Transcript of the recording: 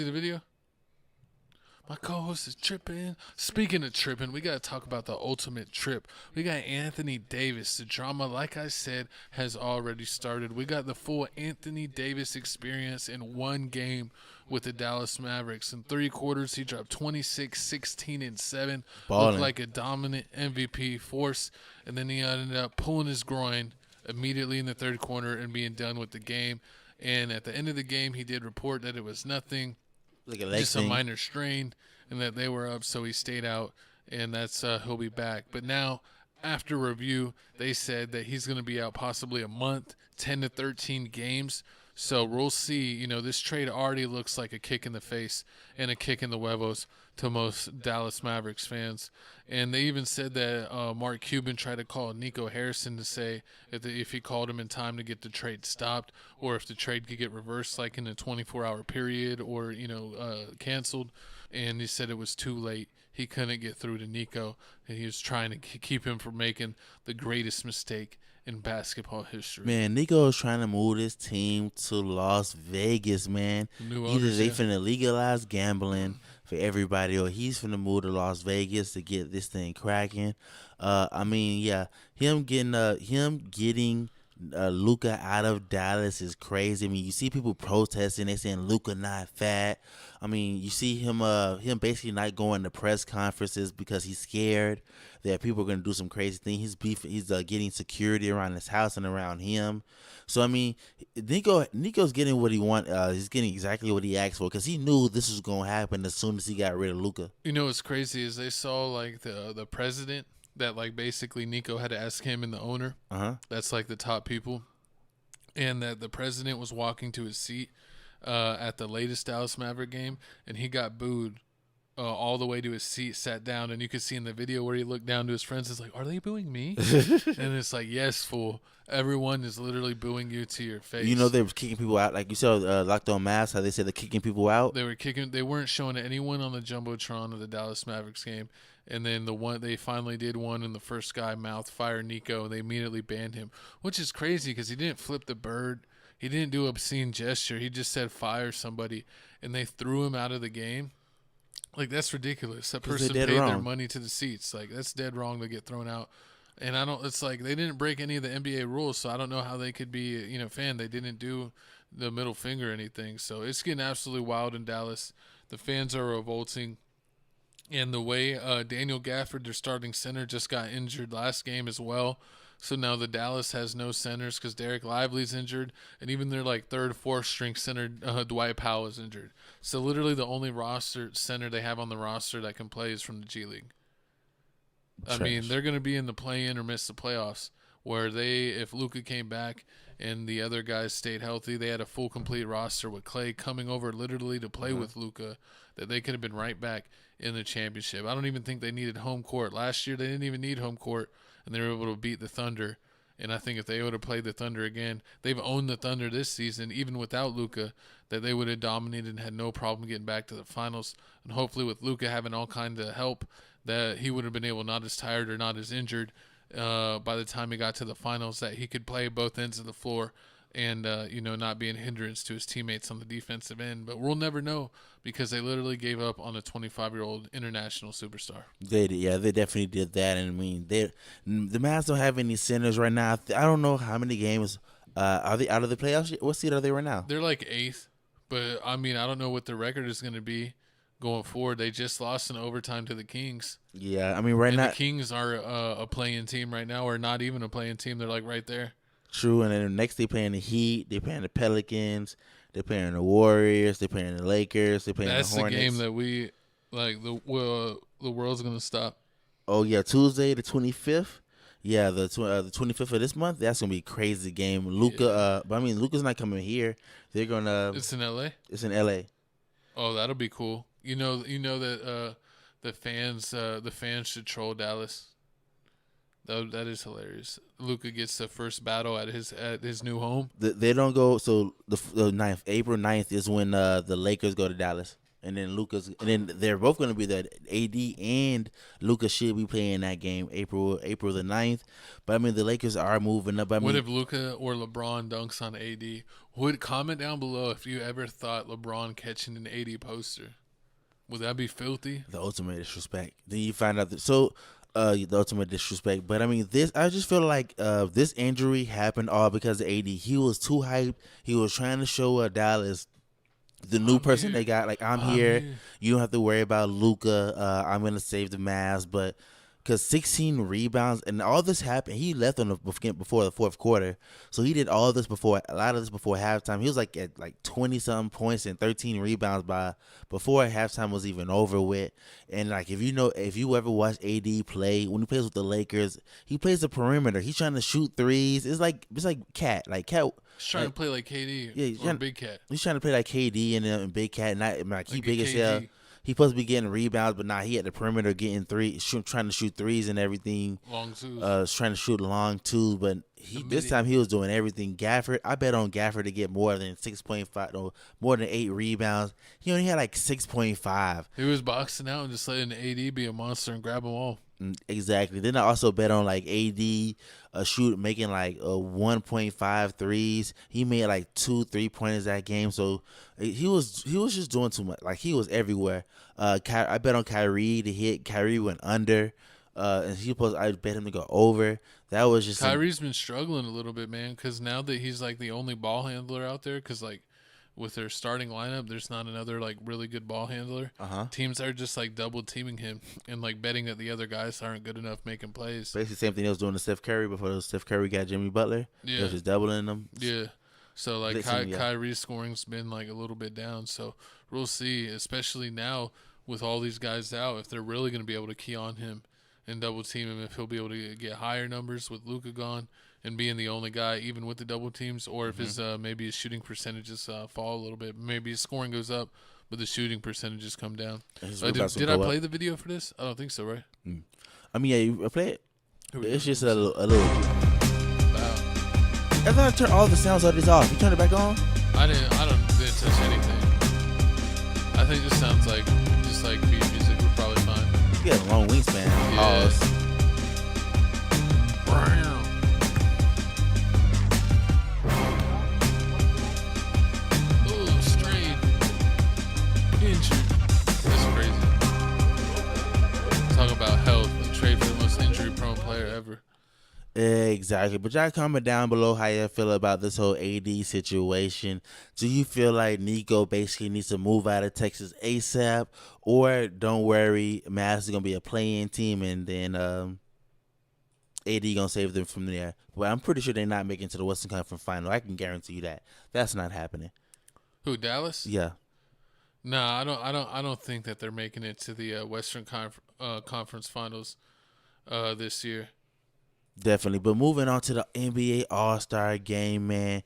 see the video? My co-host is tripping. Speaking of tripping, we got to talk about the ultimate trip. We got Anthony Davis. The drama, like I said, has already started. We got the full Anthony Davis experience in one game with the Dallas Mavericks. In 3 quarters, he dropped 26, 16, and 7. Balling. Looked like a dominant MVP force. And then he ended up pulling his groin immediately in the 3rd quarter and being done with the game. And at the end of the game, he did report that it was nothing. Like a leg Just thing. a minor strain, and that they were up, so he stayed out, and that's he'll be back. But now, after review, they said that he's going to be out possibly a month, 10 to 13 games. So we'll see. You know, this trade already looks like a kick in the face and a kick in the huevos to most Dallas Mavericks fans. And they even said that Mark Cuban tried to call Nico Harrison to say if he called him in time to get the trade stopped, or if the trade could get reversed like in a 24-hour period, or canceled. And he said it was too late. He couldn't get through to Nico, and he was trying to keep him from making the greatest mistake in basketball history. Man, Nico is trying to move this team to Las Vegas, man. Either they finna legalize gambling for everybody, or he's finna move to Las Vegas to get this thing cracking. Him getting Luka out of Dallas is crazy. I mean, you see people protesting. They saying Luka not fat. I mean, you see him basically not going to press conferences because he's scared that people are going to do some crazy thing. He's getting security around his house and around him. So I mean, Nico's getting what he want. He's getting exactly what he asked for, because he knew this was going to happen as soon as he got rid of Luka. You know what's crazy is they saw like the president, that like basically Nico had to ask him and the owner. That's like the top people, and that the president was walking to his seat at the latest Dallas Maverick game, and he got booed all the way to his seat, sat down, and you could see in the video where he looked down to his friends, it's like, are they booing me? And it's like, yes, fool. Everyone is literally booing you to your face. You know, they were kicking people out. Like you saw Locked On Mavs, how they said they're kicking people out. They weren't showing anyone on the Jumbotron of the Dallas Mavericks game. And then they finally did one, and the first guy mouth fire Nico, and they immediately banned him, which is crazy because he didn't flip the bird. He didn't do obscene gesture. He just said fire somebody, and they threw him out of the game. Like, that's ridiculous. That person paid their money to the seats. Like, that's dead wrong to get thrown out. And it's like they didn't break any of the NBA rules, so I don't know how they could be, fan. They didn't do the middle finger or anything. So it's getting absolutely wild in Dallas. The fans are revolting. And the way Daniel Gafford, their starting center, just got injured last game as well. So now the Dallas has no centers because Derek Lively's injured, and even their like 3rd, 4th string center Dwight Powell is injured. So literally the only roster center they have on the roster that can play is from the G League. I mean, they're going to be in the play-in or miss the playoffs, where if Luka came back and the other guys stayed healthy, they had a full complete roster with Klay coming over literally to play with Luka, that they could have been right back in the championship. I don't even think they needed home court. Last year they didn't even need home court, and they were able to beat the Thunder. And I think if they would have played the Thunder again, they've owned the Thunder this season, even without Luka, that they would have dominated and had no problem getting back to the finals. And hopefully with Luka having all kinds of help, that he would have been able, not as tired or not as injured by the time he got to the finals, that he could play both ends of the floor and, not be a hindrance to his teammates on the defensive end. But we'll never know, because they literally gave up on a 25-year-old international superstar. They did, yeah, they definitely did that. And I mean, the Mavs don't have any centers right now. I don't know how many games are they out of the playoffs. What seed are they right now? They're like 8th, but I mean, I don't know what their record is going to be going forward. They just lost in overtime to the Kings. Yeah, I mean, right now the Kings are a play-in team right now, or not even a play-in team. They're like right there. True, and then next they playing the Heat, they playing the Pelicans, they playing the Warriors, they playing the Lakers, they playing the Hornets. That's the game that we like. The world's gonna stop. Oh yeah, Tuesday the 25th. Yeah, the 25th of this month. That's gonna be a crazy game. Luka, but I mean, Luka's not coming here. They're gonna. It's in LA. It's in LA. Oh, that'll be cool. You know that the fans should troll Dallas. That is hilarious. Luka gets the first battle at his new home. They don't go. So the 9th, April 9th is when the Lakers go to Dallas, and then they're both going to be there. AD and Luka should be playing that game April the 9th. But I mean, the Lakers are moving up. What if Luka or LeBron dunks on AD? Would comment down below if you ever thought LeBron catching an 80 poster. Would that be filthy? The ultimate disrespect. Then you find out the ultimate disrespect. But I mean, I just feel like this injury happened all because of AD. He was too hyped. He was trying to show Dallas the new person they got. Like, I'm here. You don't have to worry about Luka. I'm gonna save the Mavs, but. Because 16 rebounds and all this happened, he left before the fourth quarter, so he did a lot of this before halftime. He was like at like 20-something points and 13 rebounds before halftime was even over with. And like if you ever watch AD play when he plays with the Lakers, he plays the perimeter. He's trying to shoot threes. It's like Cat. He's trying to play like KD. Yeah, Big Cat. He's trying to play like KD and Big Cat. Not like he big as hell. KG. He supposed to be getting rebounds, but he at the perimeter getting trying to shoot threes and everything. Long twos. Trying to shoot long twos, but this time he was doing everything. Gafford, I bet on Gafford to get more than 6.5, no, more than 8 rebounds. He only had like 6.5. He was boxing out and just letting AD be a monster and grab them all. Exactly. Then I also bet on like AD making like 1.5 threes. He made like 2 3-pointers that game. So he was just doing too much. Like he was everywhere. I bet on Kyrie to hit. Kyrie went under. And I bet him to go over. That was just Kyrie's been struggling a little bit, man, because now that he's like the only ball handler out there, because like with their starting lineup, there's not another like really good ball handler. Teams are just like double teaming him and like betting that the other guys aren't good enough making plays. Basically, the same thing they was doing to Steph Curry before Steph Curry got Jimmy Butler. Yeah, they was just doubling them. Yeah, so like Kyrie's scoring's been like a little bit down. So we'll see, especially now with all these guys out, if they're really going to be able to key on him and double team him, if he'll be able to get higher numbers with Luka gone and being the only guy even with the double teams, or if his maybe his shooting percentages fall a little bit. Maybe his scoring goes up, but the shooting percentages come down. Did I play the video for this? I don't think so, right? I mean, yeah, you play it. It's just a little. Wow. I thought I turned all the sounds of this off. You turn it back on? I didn't touch anything. I think this sounds like just like beat music. We're probably fine. You got a long wingspan. Yeah. Pause. About health and trade for the most injury-prone player ever. Exactly. But y'all comment down below how you feel about this whole AD situation. Do you feel like Nico basically needs to move out of Texas ASAP? Or don't worry, Mavs is going to be a play-in team and then AD going to save them from there. Well, I'm pretty sure they're not making it to the Western Conference Final. I can guarantee you that. That's not happening. Who, Dallas? Yeah. No, I don't think that they're making it to the Western Conference Finals this year. Definitely. But moving on to the NBA All-Star game, man.